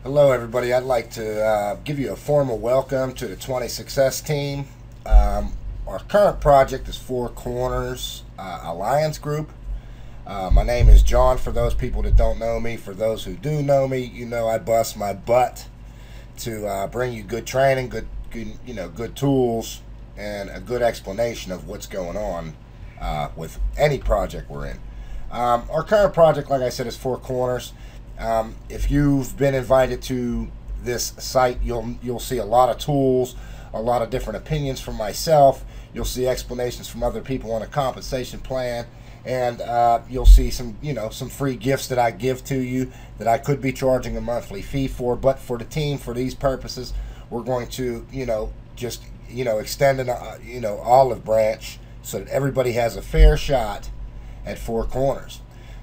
Hello, everybody. I'd like to give you a formal welcome to the 20 Success team. Our current project is Four Corners Alliance Group. My name is John, for those people that don't know me. For those who do know me, you know I bust my butt to bring you good training, good tools, and a good explanation of what's going on with any project we're in. Our current project, like I said, is Four Corners. If you've been invited to this site, you'll see a lot of tools, a lot of different opinions from myself. You'll see explanations from other people on a compensation plan, and you'll see some free gifts that I give to you that I could be charging a monthly fee for. But for the team, for these purposes, we're going to just extend an olive branch so that everybody has a fair shot at Four Corners.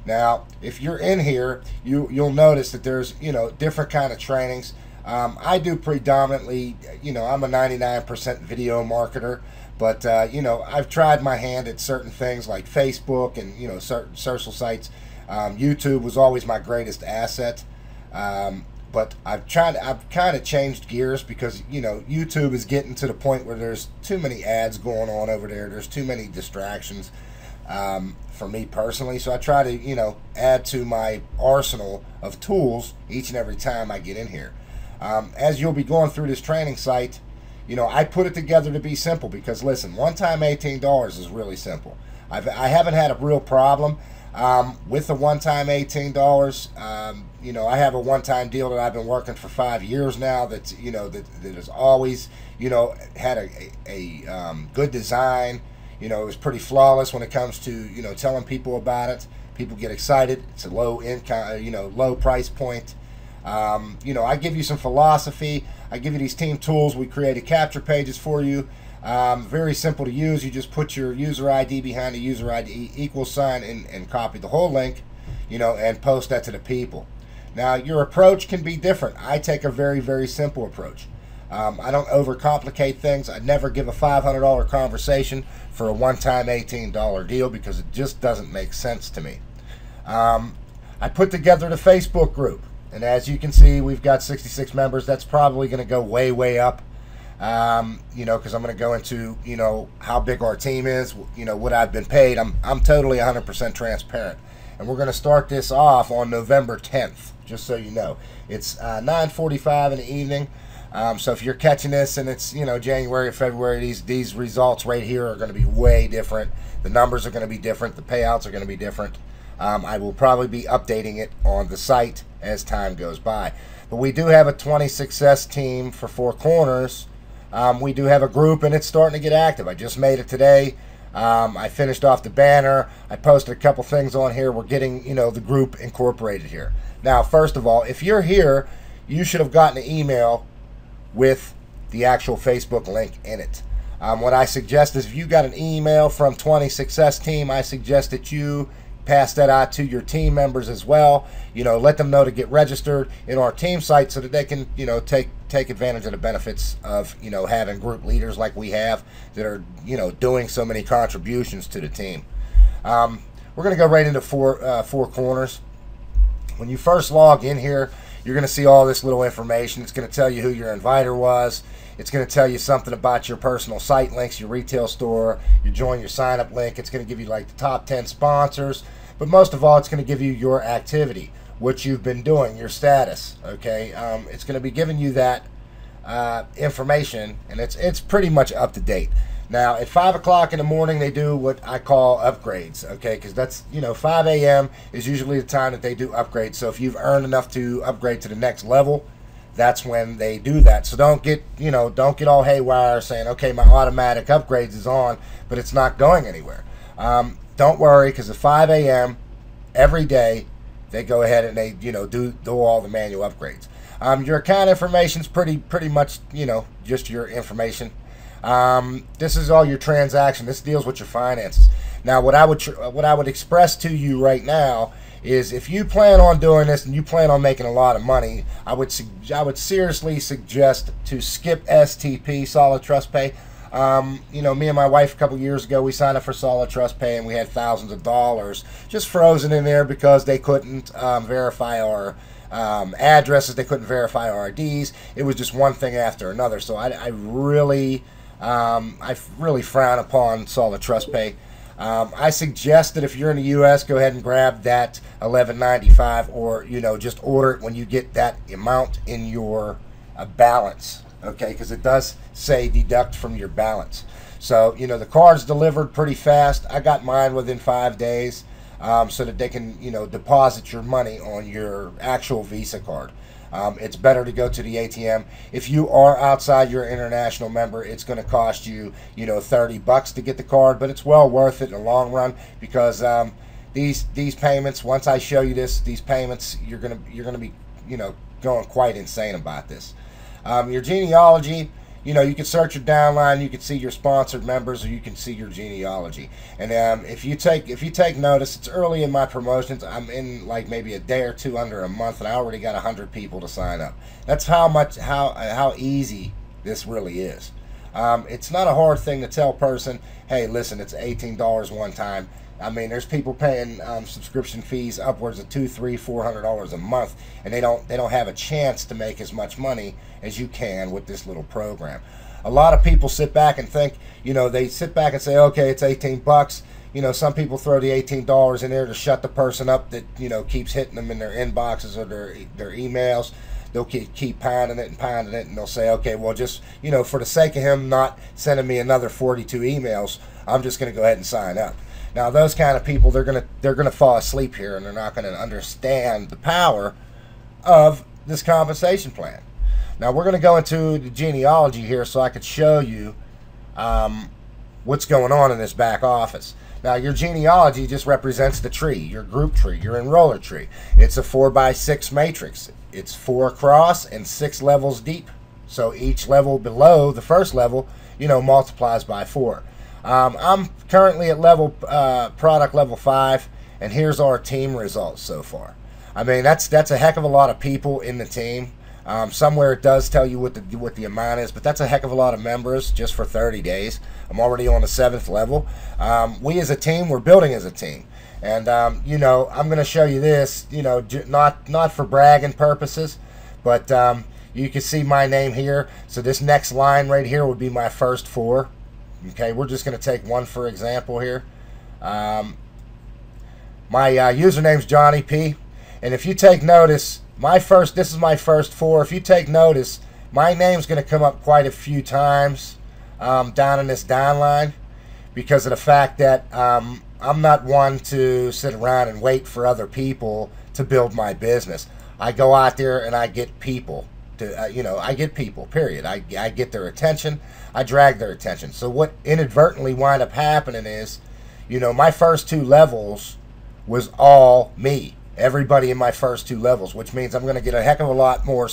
Now, if you're in here, you'll notice that there's different kind of trainings. I do predominantly, I'm a 99% video marketer, but I've tried my hand at certain things like Facebook and certain social sites. YouTube was always my greatest asset, but I've kind of changed gears because YouTube is getting to the point where there's too many ads going on over there. There's too many distractions. For me personally, so I try to add to my arsenal of tools each and every time I get in here. As you'll be going through this training site, I put it together to be simple because listen, one-time $18 is really simple. I haven't had a real problem with the one-time $18. I have a one-time deal that I've been working for 5 years now. That's that has always had a good design. It was pretty flawless when it comes to telling people about it. People get excited. It's a low income, low price point. I give you some philosophy. I give you these team tools. We created capture pages for you. Very simple to use. You just put your user ID behind the user ID equal sign and copy the whole link, and post that to the people. Now your approach can be different. I take a very, very simple approach. I don't overcomplicate things. I never give a $500 conversation for a one-time $18 deal because it just doesn't make sense to me. I put together the Facebook group, and as you can see, we've got 66 members. That's probably going to go way, way up, because I'm going to go into, how big our team is, what I've been paid. I'm totally 100% transparent. And we're going to start this off on November 10th, just so you know. It's 9:45 in the evening. So if you're catching this and it's January or February, these results right here are going to be way different. The numbers are going to be different. The payouts are going to be different. I will probably be updating it on the site as time goes by. But we do have a 20 Success team for Four Corners. We do have a group and it's starting to get active. I just made it today. I finished off the banner. I posted a couple things on here. We're getting the group incorporated here. Now, first of all, if you're here, you should have gotten an email with the actual Facebook link in it. What I suggest is if you got an email from 20 Success team, I suggest that you pass that out to your team members as well. Let them know to get registered in our team site so that they can take advantage of the benefits of having group leaders like we have that are doing so many contributions to the team. We're going to go right into Four Corners. When you first log in here, you're going to see all this little information. It's going to tell you who your inviter was. It's going to tell you something about your personal site links, your retail store, your join your sign up link. It's going to give you like the top 10 sponsors. But most of all, it's going to give you your activity, what you've been doing, your status. Okay, it's going to be giving you that information, and it's pretty much up to date. Now, at 5 o'clock in the morning, they do what I call upgrades, okay? Because that's, 5 a.m. is usually the time that they do upgrades. So if you've earned enough to upgrade to the next level, that's when they do that. So don't get all haywire saying, okay, my automatic upgrades is on, but it's not going anywhere. Don't worry, because at 5 a.m. every day, they go ahead and they, do all the manual upgrades. Your account information is pretty much, just your information. This is all your transaction. This deals with your finances. Now, what I would express to you right now is if you plan on doing this and you plan on making a lot of money, I would seriously suggest to skip STP, Solid Trust Pay. Me and my wife a couple years ago, we signed up for Solid Trust Pay and we had thousands of dollars just frozen in there because they couldn't verify our addresses. They couldn't verify our IDs. It was just one thing after another. So I really frown upon Solid Trust Pay. I suggest that if you're in the U.S., go ahead and grab that $11.95, or just order it when you get that amount in your balance. Okay, because it does say deduct from your balance. So the card's delivered pretty fast. I got mine within 5 days, so that they can deposit your money on your actual Visa card. It's better to go to the ATM. If you are outside your international member, it's going to cost you, $30 to get the card, but it's well worth it in the long run, because these payments, once I show you these payments, you're gonna be, going quite insane about this. Your genealogy, you can search your downline, you can see your sponsored members, or you can see your genealogy. And if you take notice, it's early in my promotions. I'm in like maybe a day or two, under a month, and I already got 100 people to sign up. That's how easy this really is. It's not a hard thing to tell a person, hey, listen, it's $18 one time. I mean, there's people paying subscription fees upwards of $200, $300, $400 a month, and they don't have a chance to make as much money as you can with this little program. A lot of people sit back and think, they sit back and say, okay, it's 18 bucks. Some people throw the $18 in there to shut the person up that keeps hitting them in their inboxes or their emails. They'll keep pounding it, and they'll say, okay, well, just for the sake of him not sending me another 42 emails, I'm just going to go ahead and sign up. Now, those kind of people, they're gonna fall asleep here, and they're not going to understand the power of this compensation plan. Now, we're going to go into the genealogy here so I could show you what's going on in this back office. Now, your genealogy just represents the tree, your group tree, your enroller tree. It's a 4x6 matrix. It's 4 across and 6 levels deep. So each level below the first level, multiplies by 4. I'm currently at product level 5, and here's our team results so far. I mean, that's a heck of a lot of people in the team. Somewhere it does tell you what the amount is, but that's a heck of a lot of members just for 30 days. I'm already on the 7th level. We as a team, we're building as a team, and I'm going to show you this, not for bragging purposes, but you can see my name here. So this next line right here would be my first 4. Okay, we're just going to take one for example here. My username's Johnny P. And if you take notice, this is my first 4. If you take notice, my name's going to come up quite a few times down in this downline, because of the fact that I'm not one to sit around and wait for other people to build my business. I go out there and I get people. I get people, period. I get their attention. I drag their attention. So what inadvertently wind up happening is, my first 2 levels was all me. Everybody in my first 2 levels, which means I'm going to get a heck of a lot more,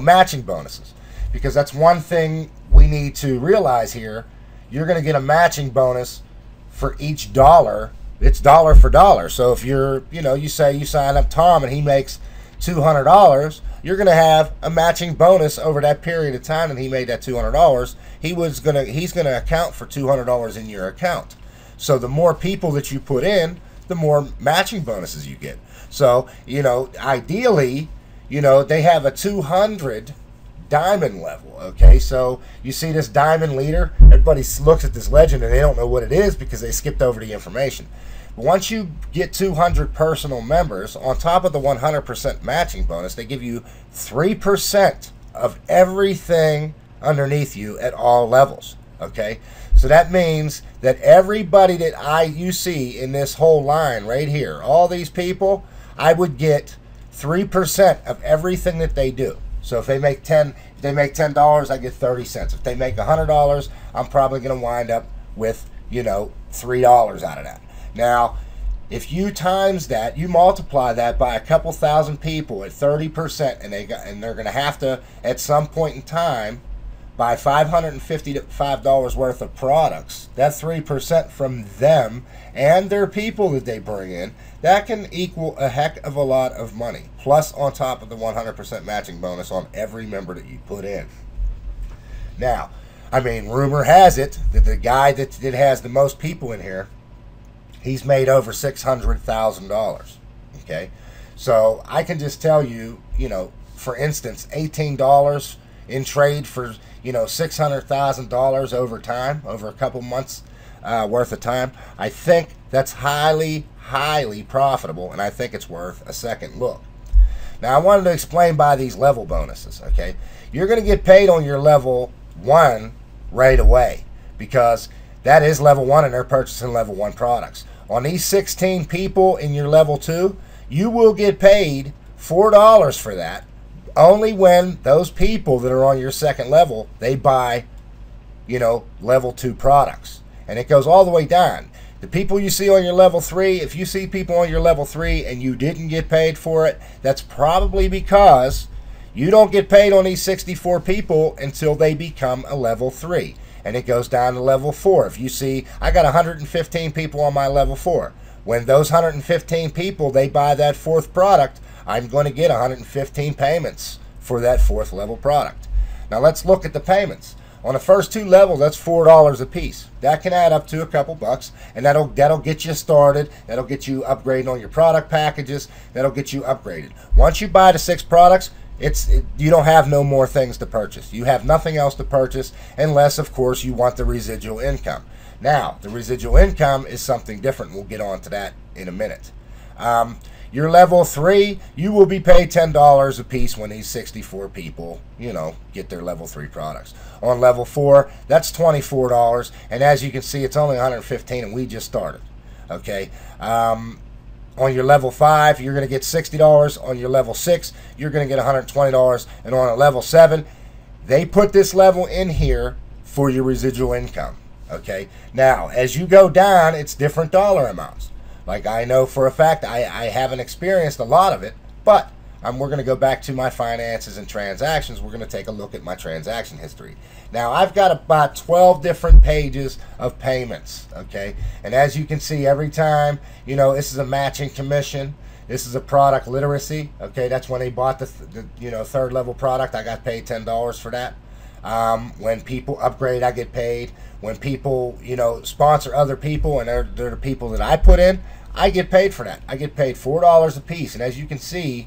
matching bonuses. Because that's one thing we need to realize here. You're going to get a matching bonus for each dollar. It's dollar for dollar. So if you're, you say you sign up Tom and he makes $200, you're going to have a matching bonus over that period of time, and he made that $200. He's going to account for $200 in your account. So the more people that you put in, the more matching bonuses you get. So, ideally, they have a 200 diamond level. Okay, so you see this diamond leader, everybody looks at this legend and they don't know what it is because they skipped over the information. Once you get 200 personal members, on top of the 100% matching bonus, they give you 3% of everything underneath you at all levels. Okay, so that means that everybody that you see in this whole line right here, all these people, I would get 3% of everything that they do. So if they make $10, I get 30 cents. If they make $100, I'm probably going to wind up with $3 out of that. Now, if you times that, you multiply that by a couple thousand people at 30%, and they're going to have to, at some point in time, buy $555 worth of products. That's 3% from them and their people that they bring in. That can equal a heck of a lot of money, plus on top of the 100% matching bonus on every member that you put in. Now, I mean, rumor has it that the guy that has the most people in here, he's made over $600,000. Okay, So I can just tell you, for instance, $18 in trade for, $600,000 over time, over a couple months worth of time. I think that's highly, highly profitable, and I think it's worth a second look. Now, I wanted to explain by these level bonuses, okay? You're going to get paid on your level 1 right away because that is level 1 and they're purchasing level 1 products. On these 16 people in your level 2, you will get paid $4 for that only when those people that are on your second level, they buy, level 2 products. And it goes all the way down. The people you see on your level 3, if you see people on your level 3 and you didn't get paid for it, that's probably because you don't get paid on these 64 people until they become a level 3. And it goes down to level 4. If you see, I got 115 people on my level 4. When those 115 people, they buy that 4th product, I'm going to get 115 payments for that 4th level product. Now let's look at the payments. On the first 2 levels, that's $4 a piece. That can add up to a couple bucks, and that'll get you started. That'll get you upgrading on your product packages. That'll get you upgraded. Once you buy the 6 products, you don't have no more things to purchase. You have nothing else to purchase unless, of course, you want the residual income. Now, the residual income is something different. We'll get on to that in a minute. Your level 3, you will be paid $10 a piece when these 64 people, get their level 3 products. On level 4, that's $24, and as you can see, it's only $115, and we just started. Okay. On your level 5, you're going to get $60. On your level 6, you're going to get $120, and on a level 7, they put this level in here for your residual income. Okay. Now, as you go down, it's different dollar amounts. Like I know for a fact, I haven't experienced a lot of it, but we're going to go back to my finances and transactions. We're going to take a look at my transaction history. Now, I've got about 12 different pages of payments, okay? And as you can see, every time, this is a matching commission. This is a product literacy, okay? That's when they bought the 3rd level product. I got paid $10 for that. When people upgrade, I get paid. When people, sponsor other people and they're the people that I put in, I get paid for that. I get paid $4 a piece. And as you can see,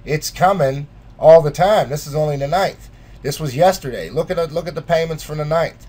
it's coming all the time. This is only the 9th. This was yesterday. Look at the payments from the 9th.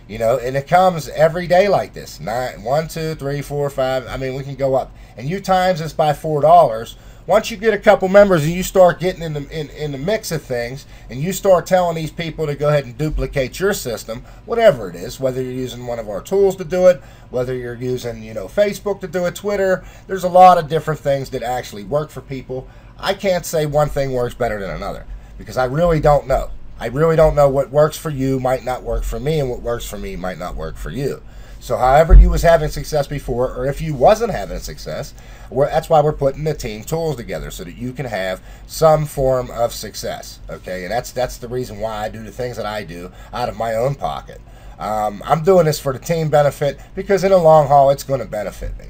And it comes every day like this. 1, 2, 3, 4, 5. I mean, we can go up. And you times this by $4. Once you get a couple members and you start getting in the mix of things, and you start telling these people to go ahead and duplicate your system, whatever it is, whether you're using one of our tools to do it, whether you're using Facebook to do it, Twitter, there's a lot of different things that actually work for people. I can't say one thing works better than another because I really don't know. I really don't know what works for you might not work for me, and what works for me might not work for you. So however you was having success before, or if you wasn't having success, that's why we're putting the team tools together so that you can have some form of success. Okay, and that's the reason why I do the things that I do out of my own pocket. I'm doing this for the team benefit because in the long haul, it's going to benefit me.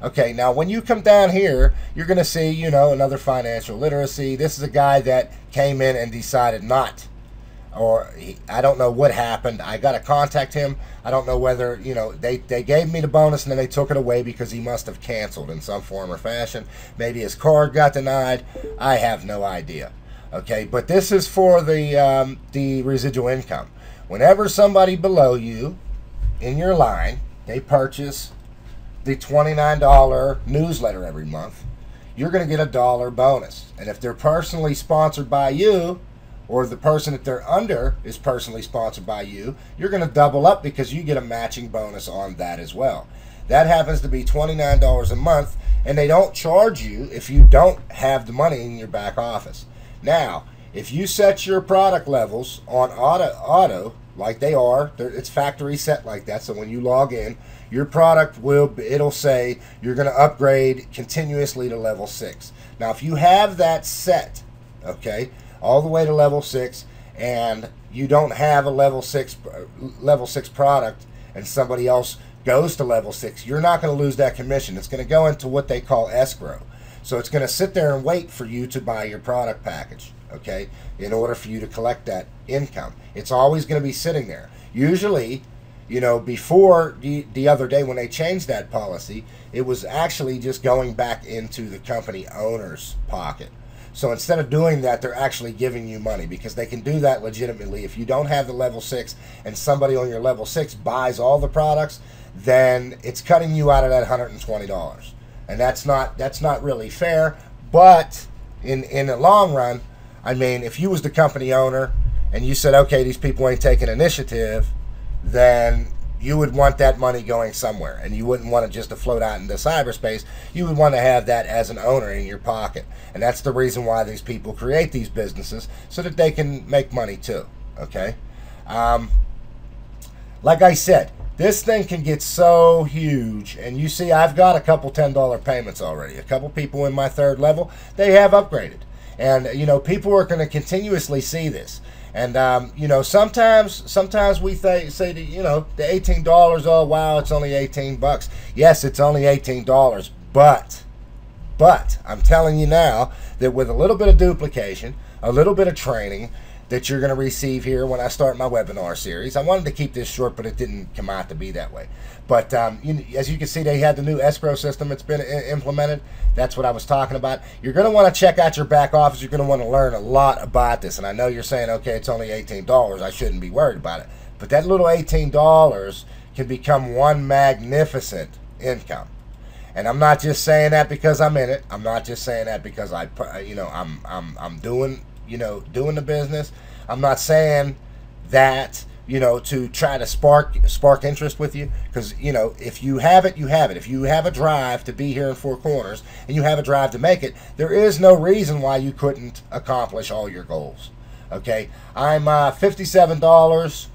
Okay, now when you come down here, you're going to see, another financial literacy. This is a guy that came in and decided not. I don't know what happened. I got to contact him. I don't know whether, they gave me the bonus and then they took it away because he must have canceled in some form or fashion. Maybe his card got denied. I have no idea. Okay, but this is for the residual income. Whenever somebody below you in your line, they purchase the $29 newsletter every month, you're going to get a $1 bonus. And if they're personally sponsored by you, or the person that they're under is personally sponsored by you, you're going to double up because you get a matching bonus on that as well. That happens to be $29 a month, and they don't charge you if you don't have the money in your back office. Now, if you set your product levels on auto like they are, it's factory set like that, so when you log in, your product it'll say you're going to upgrade continuously to level 6. Now, if you have that set, okay, all the way to level 6, and you don't have a level 6 product, and somebody else goes to level 6, you're not going to lose that commission. It's going to go into what they call escrow. So it's going to sit there and wait for you to buy your product package, in order for you to collect that income. It's always going to be sitting there. Usually, You know, before the other day when they changed that policy, it was actually just going back into the company owner's pocket. So instead of doing that, they're actually giving you money, because they can do that legitimately. If you don't have the level 6 and somebody on your level 6 buys all the products, then it's cutting you out of that $120. And that's not really fair. But in the long run, I mean, if you was the company owner and you said, okay, these people ain't taking initiative, then you would want that money going somewhere, and you wouldn't want it just to float out into cyberspace. You would want to have that as an owner in your pocket, and that's the reason why these people create these businesses, so that they can make money too. Okay, like I said, this thing can get so huge, and you see I've got a couple $10 payments already. A couple people in my 3rd level, they have upgraded, and you know, people are going to continuously see this. And you know, sometimes we say that, you know, the $18, oh wow, it's only 18 bucks. Yes, it's only $18, but I'm telling you now that with a little bit of duplication, a little bit of training that you're going to receive here when I start my webinar series. I wanted to keep this short, but it didn't come out to be that way. But as you can see, they had the new escrow system that's been implemented. That's what I was talking about. You're going to want to check out your back office. You're going to want to learn a lot about this. And I know you're saying, okay, it's only $18. I shouldn't be worried about it. But that little $18 can become one magnificent income. And I'm not just saying that because I'm in it. I'm not just saying that because I'm doing the business. I'm not saying that, you know, to try to spark interest with you, because, you know, if you have it, you have it. If you have a drive to be here in Four Corners and you have a drive to make it, there is no reason why you couldn't accomplish all your goals. Okay, I'm $57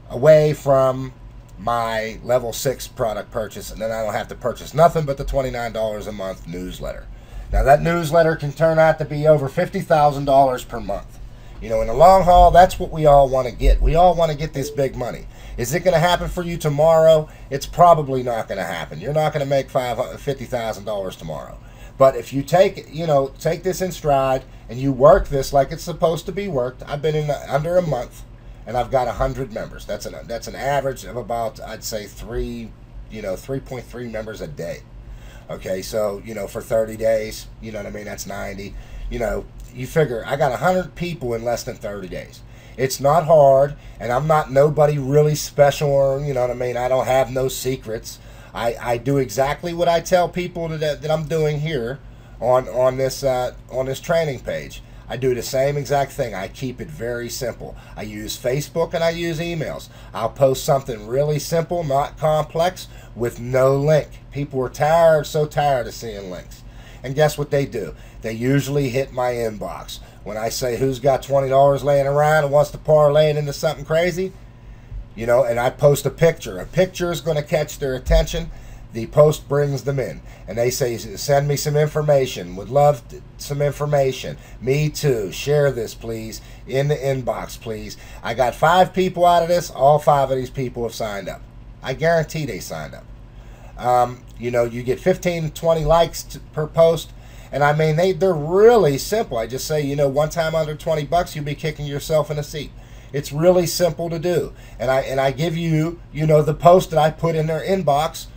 away from my level 6 product purchase, and then I don't have to purchase nothing but the $29 a month newsletter. Now that newsletter can turn out to be over $50,000 per month. You know, in the long haul, that's what we all want to get. We all want to get this big money. Is it going to happen for you tomorrow? It's probably not going to happen. You're not going to make $50,000 tomorrow. But if you take this in stride and you work this like it's supposed to be worked, I've been in under a month, and I've got 100 members. That's an average of about, I'd say, 3.3 members a day. Okay, so, you know, for 30 days, you know what I mean, that's 90. You know, you figure I got 100 people in less than 30 days. It's not hard, and I'm not nobody really special, or, you know what I mean, I don't have no secrets. I do exactly what I tell people that I'm doing here on this training page. I do the same exact thing. I keep it very simple. I use Facebook and I use emails. I'll post something really simple, not complex, with no link. People are so tired of seeing links. And guess what they do? They usually hit my inbox. When I say, who's got $20 laying around and wants to parlay it into something crazy? You know, and I post a picture. A picture is going to catch their attention. The post brings them in, and they say, send me some information, would love some information. Me too. Share this, please, in the inbox, please. I got 5 people out of this. All 5 of these people have signed up. I guarantee they signed up. You know, you get 15, 20 likes per post, and I mean, they're really simple. I just say, you know, one time under 20 bucks, you'll be kicking yourself in a seat. It's really simple to do, and I give you, you know, the post that I put in their inbox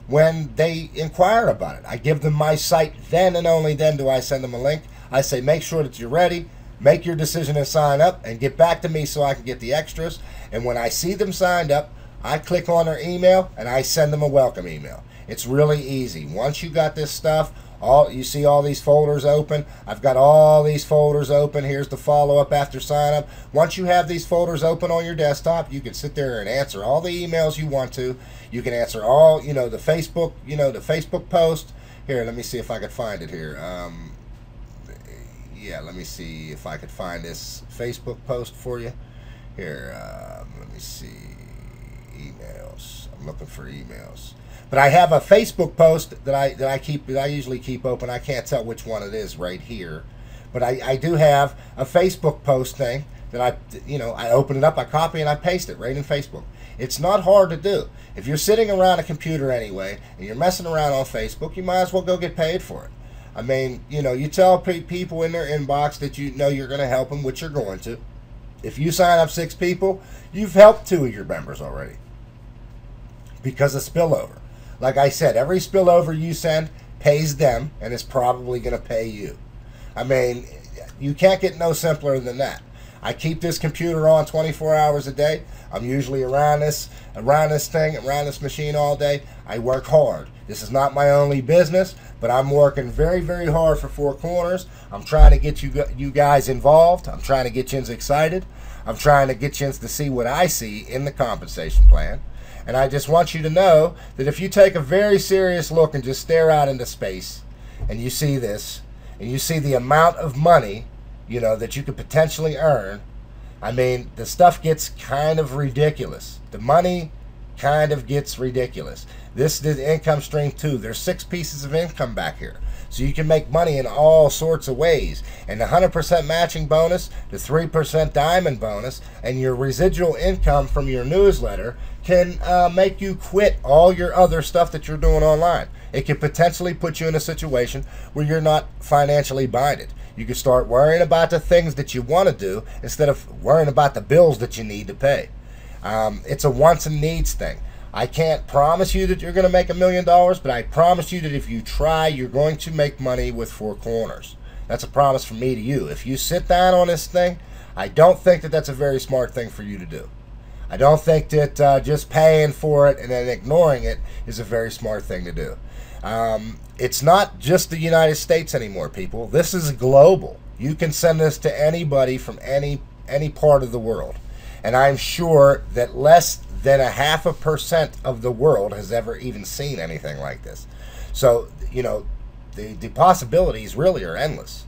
when they inquire about it. I give them my site, then and only then do I send them a link. I say, make sure that you're ready, make your decision and sign up, and get back to me so I can get the extras. And when I see them signed up, I click on their email and I send them a welcome email. It's really easy. Once you got this stuff, you see all these folders open. I've got all these folders open. Here's the follow-up after sign-up. Once you have these folders open on your desktop, you can sit there and answer all the emails you want to. You can answer all, you know, the Facebook post. Here, let me see if I can find it here. Yeah, let me see if I could find this Facebook post for you. Here, let me see. Emails. I'm looking for emails. But I have a Facebook post that I usually keep open. I can't tell which one it is right here, but I do have a Facebook post thing that I open it up, I copy, and I paste it right in Facebook. It's not hard to do. If you're sitting around a computer anyway and you're messing around on Facebook, you might as well go get paid for it. I mean, you know, you tell people in their inbox that you know you're going to help them, which you're going to. If you sign up 6 people, you've helped 2 of your members already. because of spillover. Like I said, every spillover you send pays them, and it's probably going to pay you. I mean, you can't get no simpler than that. I keep this computer on 24 hours a day. I'm usually around this machine all day. I work hard. This is not my only business, but I'm working very, very hard for Four Corners. I'm trying to get you guys involved. I'm trying to get you excited. I'm trying to get you to see what I see in the compensation plan. And I just want you to know that if you take a very serious look and just stare out into space, and you see this, and you see the amount of money, you know, that you could potentially earn, I mean, the stuff gets kind of ridiculous. The money kind of gets ridiculous. This is the income stream too. There's 6 pieces of income back here. So you can make money in all sorts of ways. And the 100% matching bonus, the 3% diamond bonus, and your residual income from your newsletter can make you quit all your other stuff that you're doing online. It could potentially put you in a situation where you're not financially binded. You can start worrying about the things that you want to do instead of worrying about the bills that you need to pay. It's a wants and needs thing. I can't promise you that you're going to make $1 million, but I promise you that if you try, you're going to make money with Four Corners. That's a promise from me to you. If you sit down on this thing, I don't think that that's a very smart thing for you to do. I don't think that just paying for it and then ignoring it is a very smart thing to do. It's not just the United States anymore, people. This is global. You can send this to anybody from any part of the world. And I'm sure that less than 0.5% of the world has ever even seen anything like this. So, you know, the possibilities really are endless.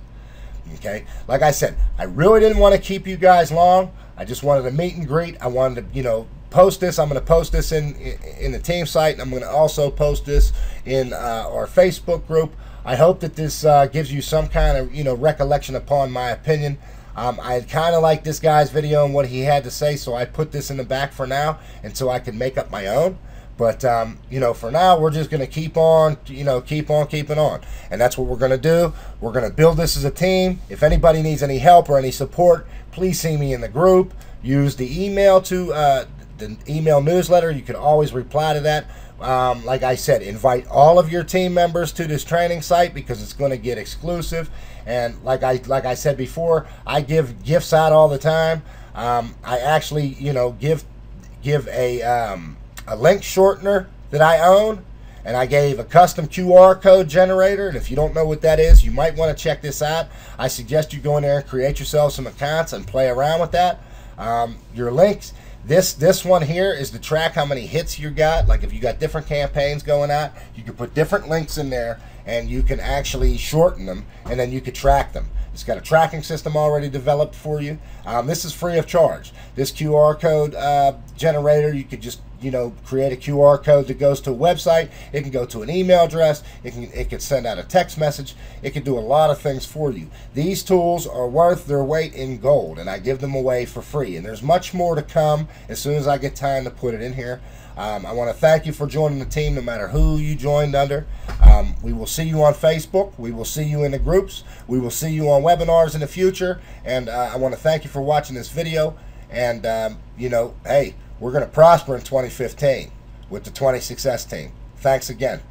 Okay? Like I said, I really didn't want to keep you guys long. I just wanted to meet and greet. I wanted to, you know, post this. I'm going to post this in the team site, and I'm going to also post this in our Facebook group. I hope that this gives you some kind of, you know, recollection upon my opinion. I kind of like this guy's video and what he had to say, so I put this in the back for now until I can make up my own. But, you know, for now, we're just going to keep on, you know, keep on keeping on. And that's what we're going to do. We're going to build this as a team. If anybody needs any help or any support, please see me in the group. Use the email to the email newsletter. You can always reply to that. Like I said, invite all of your team members to this training site because it's going to get exclusive. And like I said before, I give gifts out all the time. I actually, you know, give a link shortener that I own, and I gave a custom QR code generator. And if you don't know what that is, you might want to check this out. I suggest you go in there and create yourself some accounts and play around with that. Your links. This one here is to track how many hits you got. Like if you got different campaigns going out, you can put different links in there and you can actually shorten them, and then you can track them. It's got a tracking system already developed for you. This is free of charge. This QR code generator, you could just, you know, create a QR code that goes to a website. It can go to an email address. It can send out a text message. It can do a lot of things for you. These tools are worth their weight in gold, and I give them away for free. And there's much more to come as soon as I get time to put it in here. I want to thank you for joining the team, no matter who you joined under. We will see you on Facebook. We will see you in the groups. We will see you on webinars in the future. And I want to thank you for watching this video. And, you know, hey, we're going to prosper in 2015 with the 20 Success Team. Thanks again.